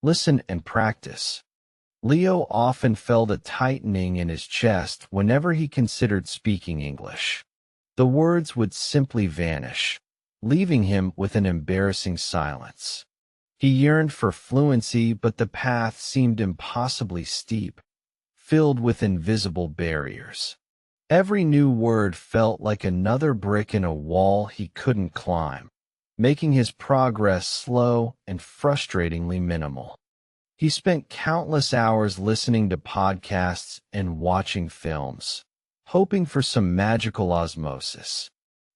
Listen and practice. Leo often felt a tightening in his chest whenever he considered speaking English. The words would simply vanish, leaving him with an embarrassing silence. He yearned for fluency, but the path seemed impossibly steep, filled with invisible barriers. Every new word felt like another brick in a wall he couldn't climb, making his progress slow and frustratingly minimal. He spent countless hours listening to podcasts and watching films, hoping for some magical osmosis.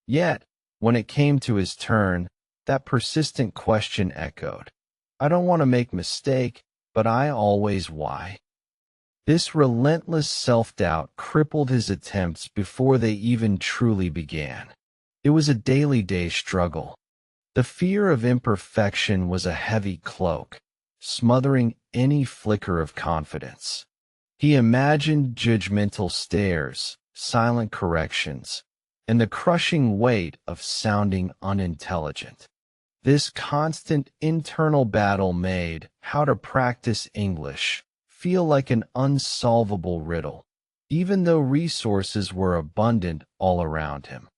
Yet, when it came to his turn, that persistent question echoed. I don't want to make a mistake, but I always why. This relentless self-doubt crippled his attempts before they even truly began. It was a daily struggle. The fear of imperfection was a heavy cloak, smothering any flicker of confidence. He imagined judgmental stares, silent corrections, and the crushing weight of sounding unintelligent. This constant internal battle made how to practice English feel like an unsolvable riddle, even though resources were abundant all around him.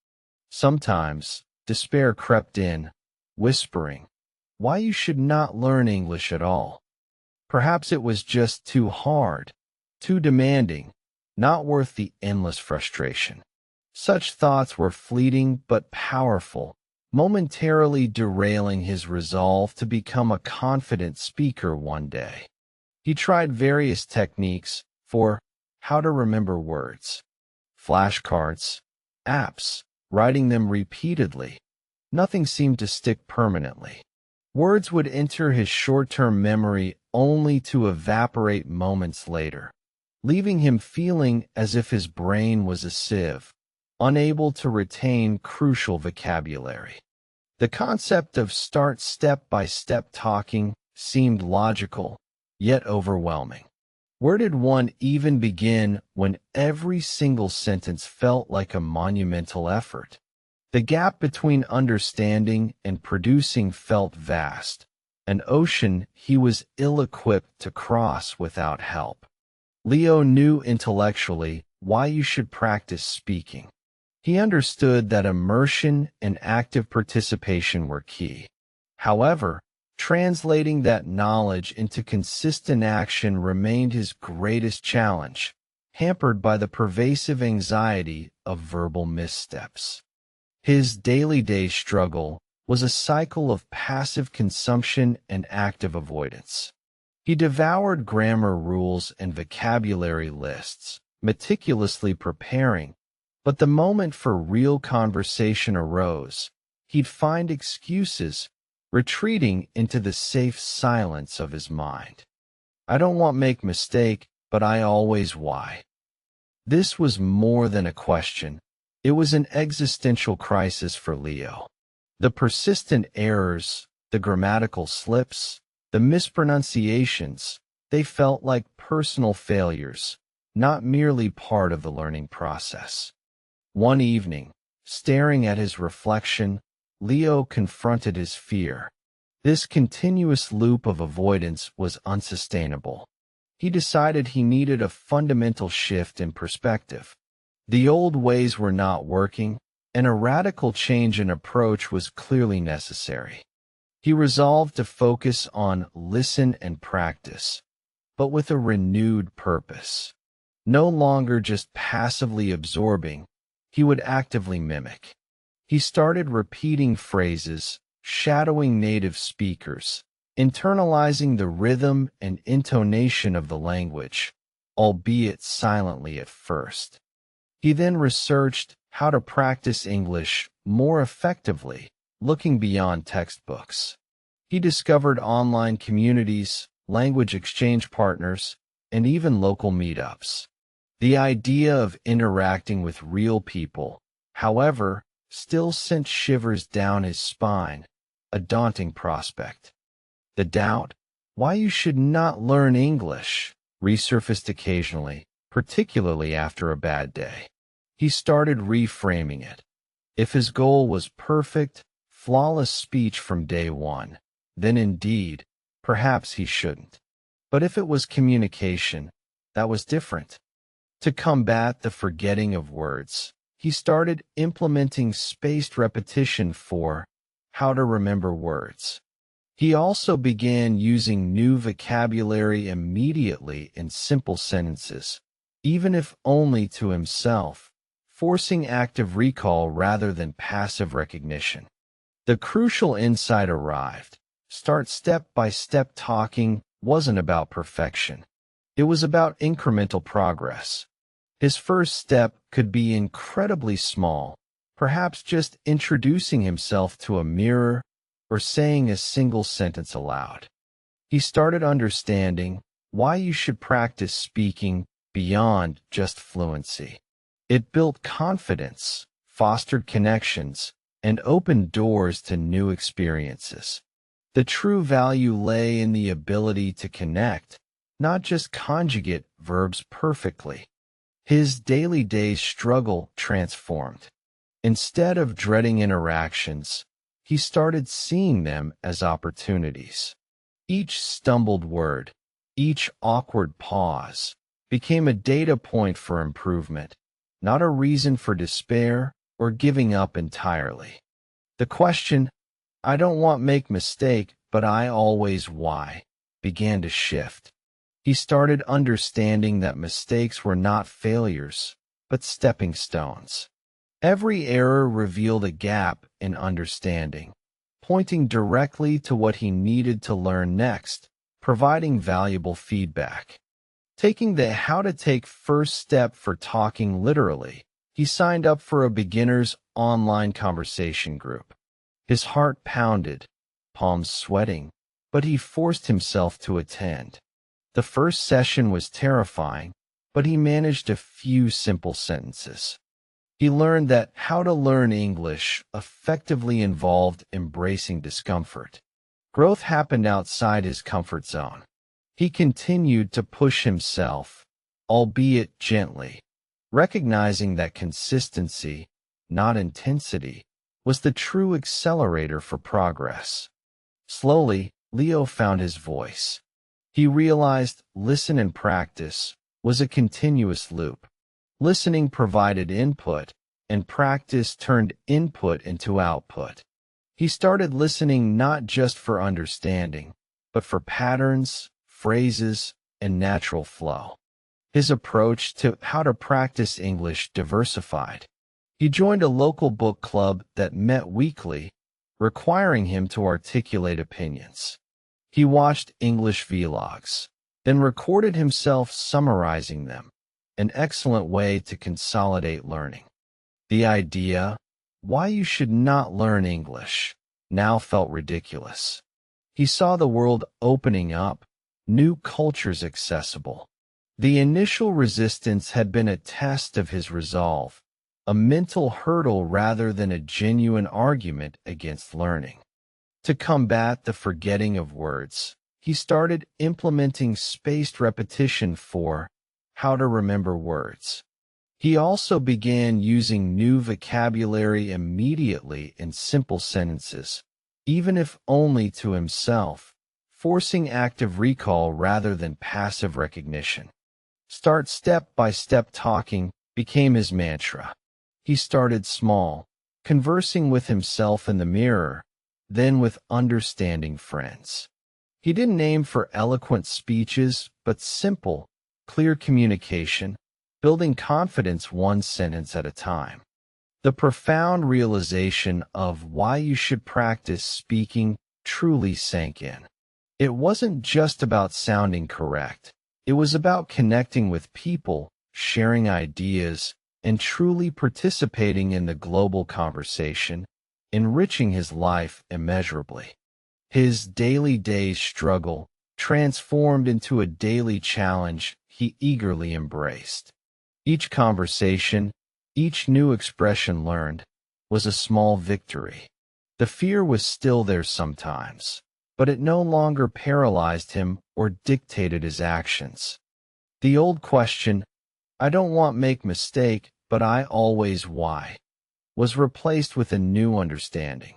Sometimes, despair crept in, whispering, why you should not learn English at all. Perhaps it was just too hard, too demanding, not worth the endless frustration. Such thoughts were fleeting but powerful, momentarily derailing his resolve to become a confident speaker one day. He tried various techniques for how to remember words, flashcards, apps, writing them repeatedly. Nothing seemed to stick permanently. Words would enter his short-term memory only to evaporate moments later, leaving him feeling as if his brain was a sieve, unable to retain crucial vocabulary. The concept of start step-by-step talking seemed logical, yet overwhelming. Where did one even begin when every single sentence felt like a monumental effort? The gap between understanding and producing felt vast, an ocean he was ill-equipped to cross without help. Leo knew intellectually why you should practice speaking. He understood that immersion and active participation were key. However, translating that knowledge into consistent action remained his greatest challenge, hampered by the pervasive anxiety of verbal missteps. His daily struggle was a cycle of passive consumption and active avoidance. He devoured grammar rules and vocabulary lists, meticulously preparing, but the moment for real conversation arose, he'd find excuses, retreating into the safe silence of his mind. I don't want to make mistake, but I always why. This was more than a question. It was an existential crisis for Leo. The persistent errors, the grammatical slips, the mispronunciations, they felt like personal failures, not merely part of the learning process. One evening, staring at his reflection, Leo confronted his fear. This continuous loop of avoidance was unsustainable. He decided he needed a fundamental shift in perspective. The old ways were not working, and a radical change in approach was clearly necessary. He resolved to focus on listen and practice, but with a renewed purpose. No longer just passively absorbing, he would actively mimic. He started repeating phrases, shadowing native speakers, internalizing the rhythm and intonation of the language, albeit silently at first. He then researched how to practice English more effectively, looking beyond textbooks. He discovered online communities, language exchange partners, and even local meetups. The idea of interacting with real people, however, still sent shivers down his spine, a daunting prospect. The doubt, why you should not learn English, resurfaced occasionally, particularly after a bad day. He started reframing it. If his goal was perfect, flawless speech from day one, then indeed, perhaps he shouldn't. But if it was communication, that was different. To combat the forgetting of words, he started implementing spaced repetition for how to remember words. He also began using new vocabulary immediately in simple sentences, even if only to himself, forcing active recall rather than passive recognition. The crucial insight arrived. Start step-by-step talking wasn't about perfection. It was about incremental progress. His first step could be incredibly small, perhaps just introducing himself to a mirror or saying a single sentence aloud. He started understanding why you should practice speaking beyond just fluency. It built confidence, fostered connections, and opened doors to new experiences. The true value lay in the ability to connect, not just conjugate verbs perfectly. His daily day's struggle transformed. Instead of dreading interactions, he started seeing them as opportunities. Each stumbled word, each awkward pause, became a data point for improvement, not a reason for despair or giving up entirely. The question, "I don't want make mistake, but I always why," began to shift. He started understanding that mistakes were not failures, but stepping stones. Every error revealed a gap in understanding, pointing directly to what he needed to learn next, providing valuable feedback. Taking the how to take first step for talking literally, he signed up for a beginner's online conversation group. His heart pounded, palms sweating, but he forced himself to attend. The first session was terrifying, but he managed a few simple sentences. He learned that how to learn English effectively involved embracing discomfort. Growth happened outside his comfort zone. He continued to push himself, albeit gently, recognizing that consistency, not intensity, was the true accelerator for progress. Slowly, Leo found his voice. He realized listen and practice was a continuous loop. Listening provided input, and practice turned input into output. He started listening not just for understanding, but for patterns, phrases, and natural flow. His approach to how to practice English diversified. He joined a local book club that met weekly, requiring him to articulate opinions. He watched English vlogs, then recorded himself summarizing them, an excellent way to consolidate learning. The idea, why you should not learn English, now felt ridiculous. He saw the world opening up, new cultures accessible. The initial resistance had been a test of his resolve, a mental hurdle rather than a genuine argument against learning. To combat the forgetting of words, he started implementing spaced repetition for how to remember words. He also began using new vocabulary immediately in simple sentences, even if only to himself, forcing active recall rather than passive recognition. Start step-by-step talking became his mantra. He started small, conversing with himself in the mirror, then with understanding friends. He didn't aim for eloquent speeches, but simple, clear communication, building confidence one sentence at a time. The profound realization of why you should practice speaking truly sank in. It wasn't just about sounding correct. It was about connecting with people, sharing ideas, and truly participating in the global conversation, enriching his life immeasurably. His daily day's struggle transformed into a daily challenge he eagerly embraced. Each conversation, each new expression learned, was a small victory. The fear was still there sometimes, but it no longer paralyzed him or dictated his actions. The old question, "I don't want make mistake, but I always why," was replaced with a new understanding.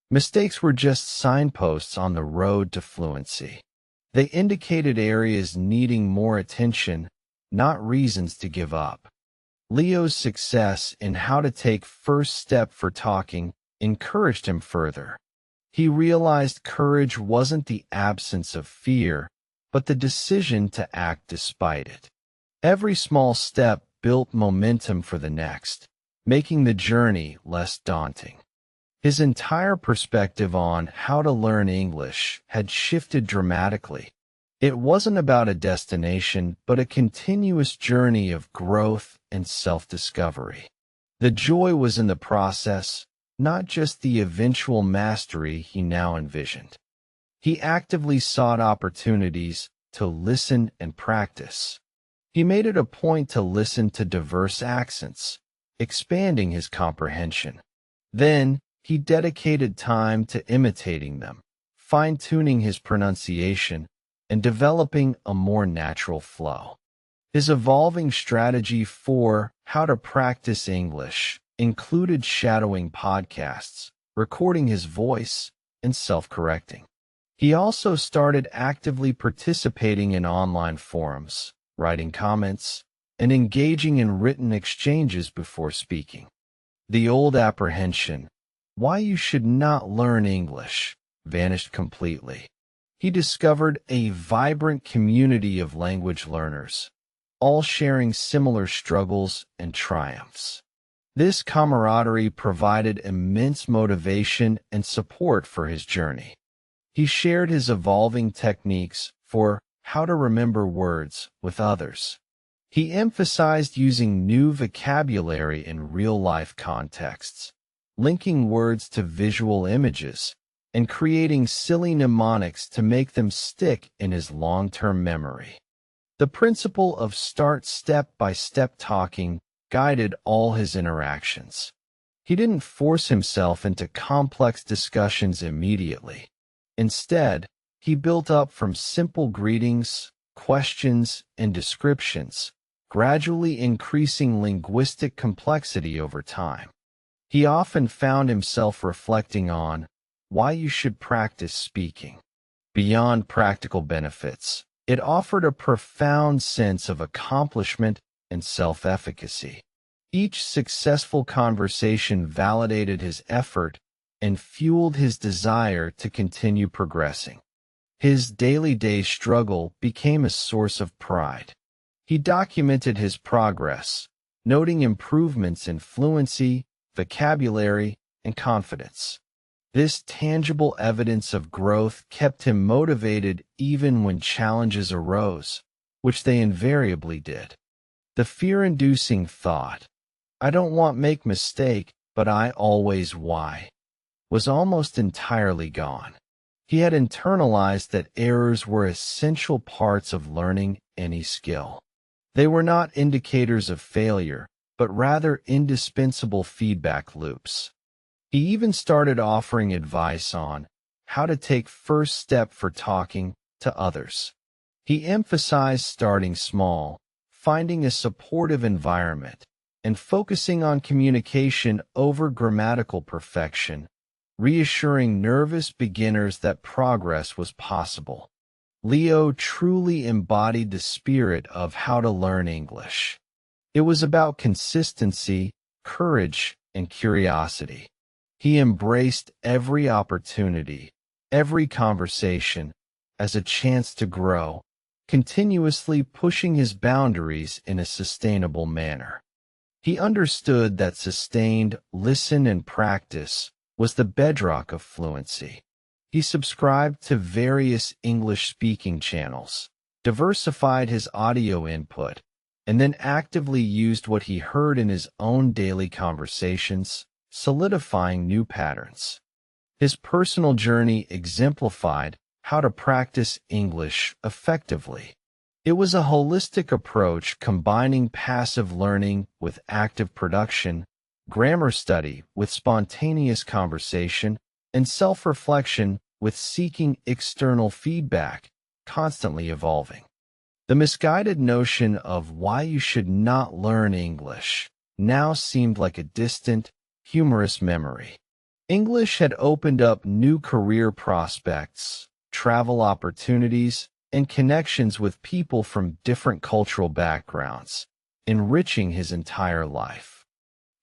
Mistakes were just signposts on the road to fluency. They indicated areas needing more attention, not reasons to give up. Leo's success in how to take first step for talking encouraged him further. He realized courage wasn't the absence of fear, but the decision to act despite it. Every small step built momentum for the next, making the journey less daunting. His entire perspective on how to learn English had shifted dramatically. It wasn't about a destination, but a continuous journey of growth and self-discovery. The joy was in the process, not just the eventual mastery he now envisioned. He actively sought opportunities to listen and practice. He made it a point to listen to diverse accents, expanding his comprehension. Then, he dedicated time to imitating them, fine-tuning his pronunciation, and developing a more natural flow. His evolving strategy for how to practice English included shadowing podcasts, recording his voice, and self-correcting. He also started actively participating in online forums, writing comments, and engaging in written exchanges before speaking. The old apprehension, why you should not learn English, vanished completely. He discovered a vibrant community of language learners, all sharing similar struggles and triumphs. This camaraderie provided immense motivation and support for his journey. He shared his evolving techniques for how to remember words with others. He emphasized using new vocabulary in real-life contexts, linking words to visual images, and creating silly mnemonics to make them stick in his long-term memory. The principle of start step-by-step talking guided all his interactions. He didn't force himself into complex discussions immediately. Instead, he built up from simple greetings, questions, and descriptions, gradually increasing linguistic complexity over time. He often found himself reflecting on why you should practice speaking. Beyond practical benefits, it offered a profound sense of accomplishment and self-efficacy. Each successful conversation validated his effort and fueled his desire to continue progressing. His daily struggle became a source of pride. He documented his progress, noting improvements in fluency, vocabulary, and confidence. This tangible evidence of growth kept him motivated even when challenges arose, which they invariably did. The fear-inducing thought, I don't want make mistake, but I always why, was almost entirely gone. He had internalized that errors were essential parts of learning any skill. They were not indicators of failure, but rather indispensable feedback loops. He even started offering advice on how to take first step for talking to others. He emphasized starting small, finding a supportive environment, and focusing on communication over grammatical perfection, reassuring nervous beginners that progress was possible. Leo truly embodied the spirit of how to learn English. It was about consistency, courage, and curiosity. He embraced every opportunity, every conversation, as a chance to grow, continuously pushing his boundaries in a sustainable manner. He understood that sustained listen and practice was the bedrock of fluency. He subscribed to various English-speaking channels, diversified his audio input, and then actively used what he heard in his own daily conversations, solidifying new patterns. His personal journey exemplified how to practice English effectively. It was a holistic approach combining passive learning with active production, grammar study with spontaneous conversation, and self-reflection with seeking external feedback, constantly evolving. The misguided notion of why you should not learn English now seemed like a distant, humorous memory. English had opened up new career prospects, travel opportunities, and connections with people from different cultural backgrounds, enriching his entire life.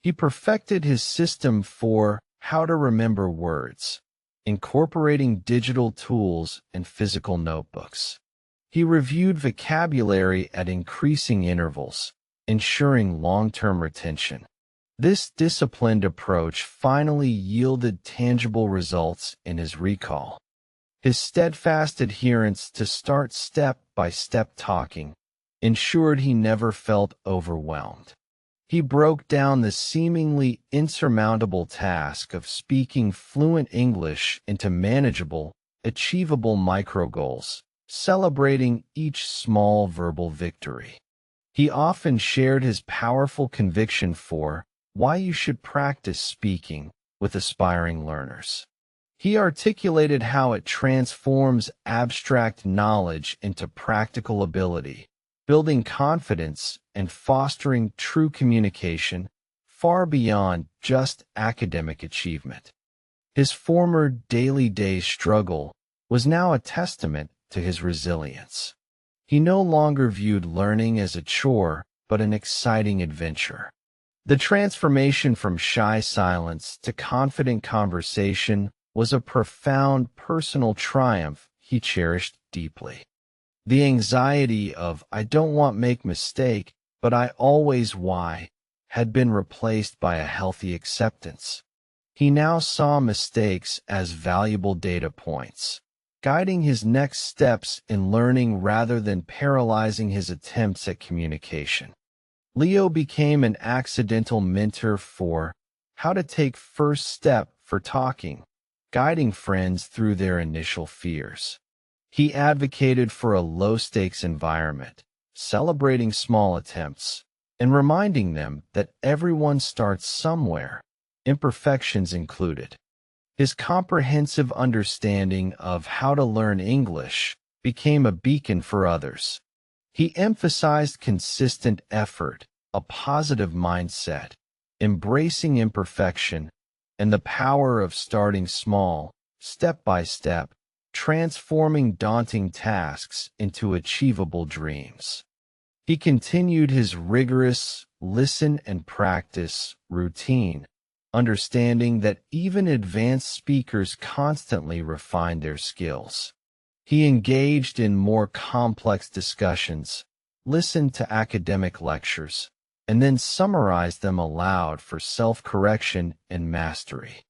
He perfected his system for how to remember words, incorporating digital tools and physical notebooks. He reviewed vocabulary at increasing intervals, ensuring long-term retention. This disciplined approach finally yielded tangible results in his recall. His steadfast adherence to start step-by-step talking ensured he never felt overwhelmed. He broke down the seemingly insurmountable task of speaking fluent English into manageable, achievable micro-goals, celebrating each small verbal victory. He often shared his powerful conviction for why you should practice speaking with aspiring learners. He articulated how it transforms abstract knowledge into practical ability, building confidence and fostering true communication far beyond just academic achievement. His former daily struggle was now a testament to his resilience. He no longer viewed learning as a chore, but an exciting adventure. The transformation from shy silence to confident conversation was a profound personal triumph he cherished deeply. The anxiety of "I don't want to make mistake, but I always why" had been replaced by a healthy acceptance. He now saw mistakes as valuable data points, guiding his next steps in learning rather than paralyzing his attempts at communication. Leo became an accidental mentor for how to take first step for talking, guiding friends through their initial fears. He advocated for a low-stakes environment, celebrating small attempts, and reminding them that everyone starts somewhere, imperfections included. His comprehensive understanding of how to learn English became a beacon for others. He emphasized consistent effort, a positive mindset, embracing imperfection, and the power of starting small, step by step, transforming daunting tasks into achievable dreams. He continued his rigorous listen and practice routine, understanding that even advanced speakers constantly refine their skills. He engaged in more complex discussions, listened to academic lectures, and then summarized them aloud for self-correction and mastery.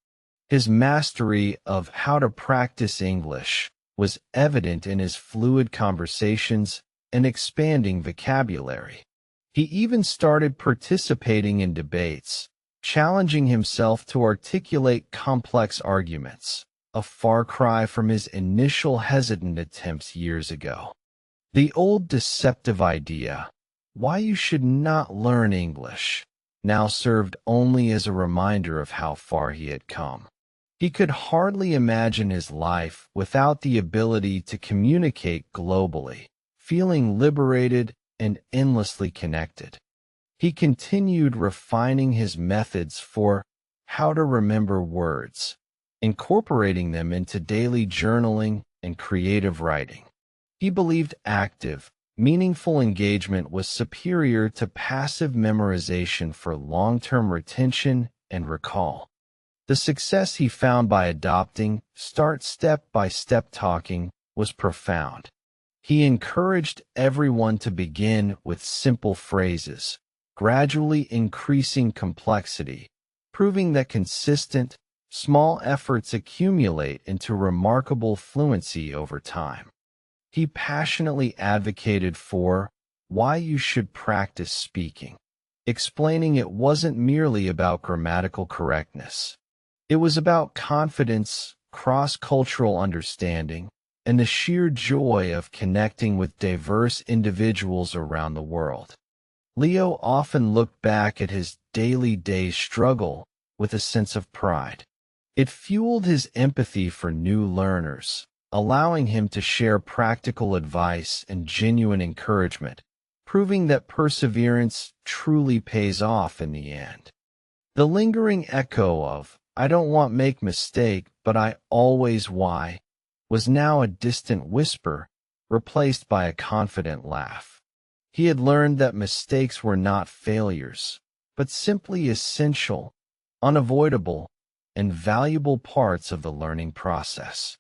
His mastery of how to practice English was evident in his fluid conversations and expanding vocabulary. He even started participating in debates, challenging himself to articulate complex arguments, a far cry from his initial hesitant attempts years ago. The old deceptive idea, why you should not learn English, now served only as a reminder of how far he had come. He could hardly imagine his life without the ability to communicate globally, feeling liberated and endlessly connected. He continued refining his methods for how to remember words, incorporating them into daily journaling and creative writing. He believed active, meaningful engagement was superior to passive memorization for long-term retention and recall. The success he found by adopting start step-by-step talking was profound. He encouraged everyone to begin with simple phrases, gradually increasing complexity, proving that consistent, small efforts accumulate into remarkable fluency over time. He passionately advocated for why you should practice speaking, explaining it wasn't merely about grammatical correctness. It was about confidence, cross-cultural understanding, and the sheer joy of connecting with diverse individuals around the world. Leo often looked back at his daily struggle with a sense of pride. It fueled his empathy for new learners, allowing him to share practical advice and genuine encouragement, proving that perseverance truly pays off in the end. The lingering echo of, "I don't want to make mistake, but I always why," was now a distant whisper replaced by a confident laugh. He had learned that mistakes were not failures, but simply essential, unavoidable, and valuable parts of the learning process.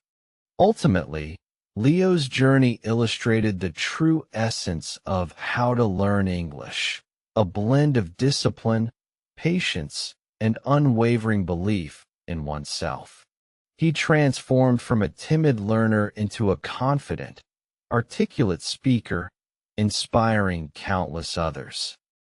Ultimately, Leo's journey illustrated the true essence of how to learn English, a blend of discipline, patience, and unwavering belief in oneself. He transformed from a timid learner into a confident, articulate speaker, inspiring countless others.